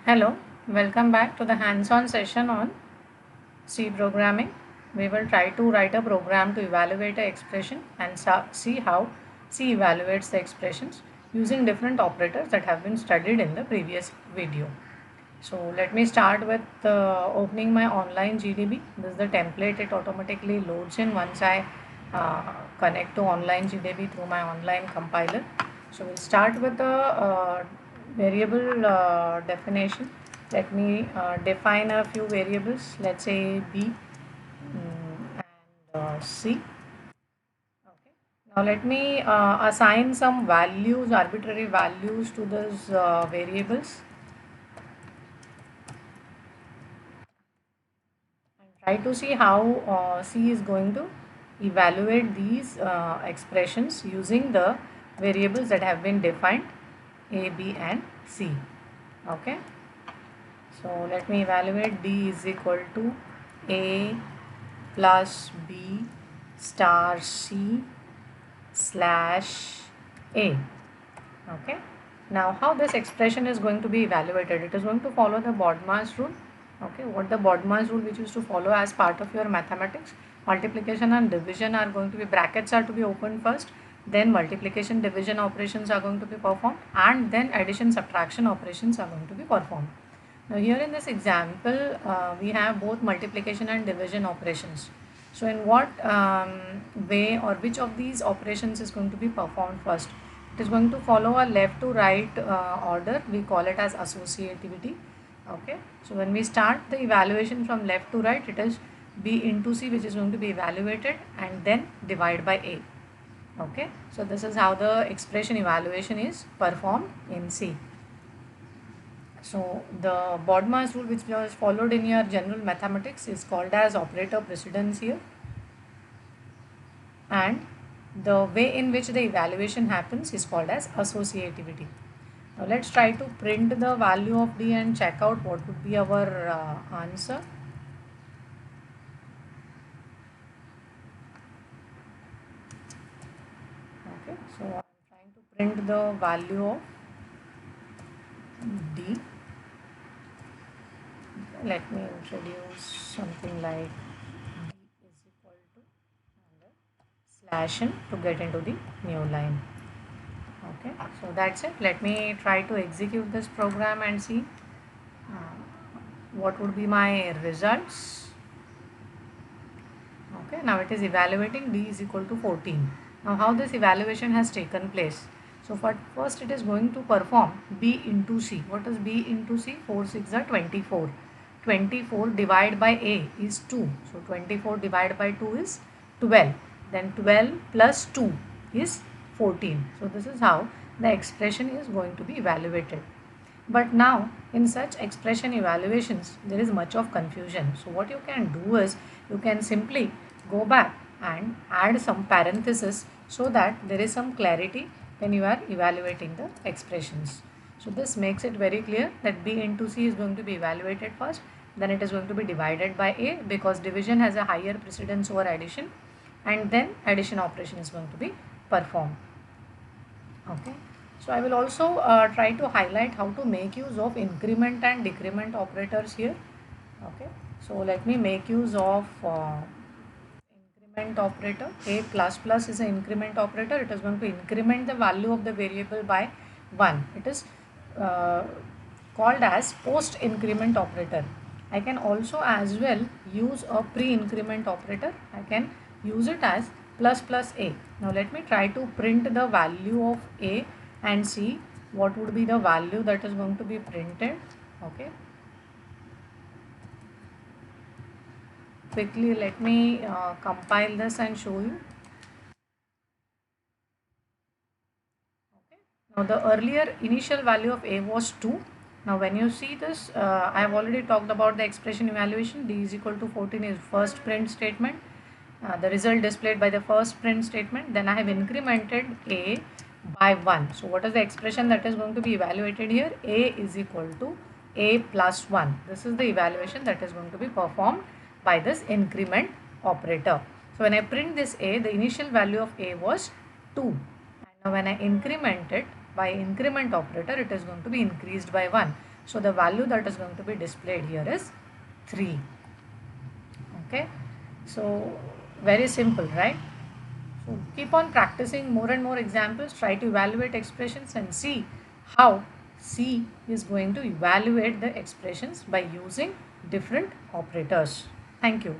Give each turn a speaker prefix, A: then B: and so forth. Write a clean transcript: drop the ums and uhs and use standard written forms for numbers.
A: Hello, welcome back to the hands-on session on C programming. We will try to write a program to evaluate an expression and see how C evaluates the expressions using different operators that have been studied in the previous video. So let me start with opening my online GDB. This is the template it automatically loads in once I connect to online GDB through my online compiler. So we'll start with the variable definition. Let me define a few variables. Let's say B and C. Okay. Now let me assign some values, arbitrary values to those variables. Try to see how C is going to evaluate these expressions using the variables that have been defined A, B and C. Okay. So let me evaluate D is equal to A plus B star C slash A. Okay. Now how this expression is going to be evaluated? It is going to follow the BODMAS rule. Okay, what the BODMAS rule which is to follow as part of your mathematics. Multiplication and division are going to be, brackets are to be opened first, then multiplication division operations are going to be performed, and then addition subtraction operations are going to be performed. Now here in this example we have both multiplication and division operations. So in what way or which of these operations is going to be performed first? It is going to follow a left to right order. We call it as associativity. Okay, so when we start the evaluation from left to right, it is B into C which is going to be evaluated and then divide by A. Okay, so this is how the expression evaluation is performed in C. So the BODMAS rule which was followed in your general mathematics is called as operator precedence here, and the way in which the evaluation happens is called as associativity. Now let's try to print the value of D and check out what would be our answer. Okay, so I'm trying to print the value of D. Let me introduce something like D is equal to slash n to get into the new line. Okay, so that's it. Let me try to execute this program and see what would be my results. Okay, now it is evaluating D is equal to 14. Now how this evaluation has taken place? So first it is going to perform B into C. What is B into C? 4 6 are 24. 24 divided by A is 2. So 24 divided by 2 is 12. Then 12 plus 2 is 14. So this is how the expression is going to be evaluated. But now in such expression evaluations there is much of confusion. So what you can do is you can simply go back and add some parenthesis so that there is some clarity when you are evaluating the expressions. So this makes it very clear that B into C is going to be evaluated first, then it is going to be divided by A because division has a higher precedence over addition, and then addition operation is going to be performed. Okay. So I will also try to highlight how to make use of increment and decrement operators here. Okay. So let me make use of increment operator. A plus plus is an increment operator. It is going to increment the value of the variable by 1. It is uh, called as post increment operator. I can also as well use a pre-increment operator. I can use it as plus plus A. Now let me try to print the value of A and see what would be the value that is going to be printed. Okay. Quickly let me compile this and show you. Okay. Now the earlier initial value of A was 2. Now when you see this, I have already talked about the expression evaluation. D is equal to 14 is first print statement. The result displayed by the first print statement. Then I have incremented A by 1. So what is the expression that is going to be evaluated here? A is equal to A plus 1. This is the evaluation that is going to be performed by this increment operator. So when I print this A, the initial value of A was 2. And now when I increment it by increment operator, it is going to be increased by 1. So the value that is going to be displayed here is 3. Okay, so very simple, right? So keep on practicing more and more examples, try to evaluate expressions and see how C is going to evaluate the expressions by using different operators. Thank you.